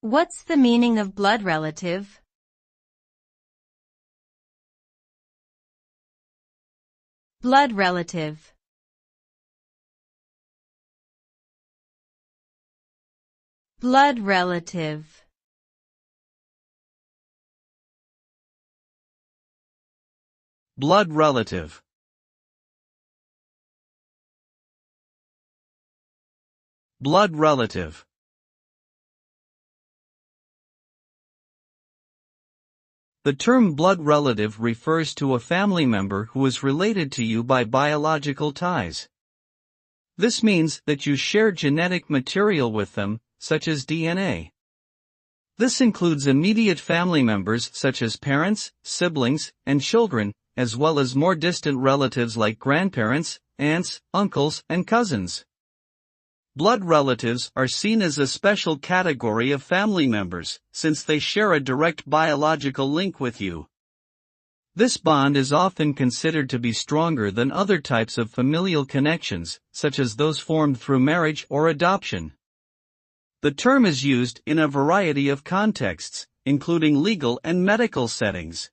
What's the meaning of blood relative? Blood relative. Blood relative. Blood relative. Blood relative. The term blood relative refers to a family member who is related to you by biological ties. This means that you share genetic material with them, such as DNA. This includes immediate family members such as parents, siblings, and children, as well as more distant relatives like grandparents, aunts, uncles, and cousins. Blood relatives are seen as a special category of family members, since they share a direct biological link with you. This bond is often considered to be stronger than other types of familial connections, such as those formed through marriage or adoption. The term is used in a variety of contexts, including legal and medical settings.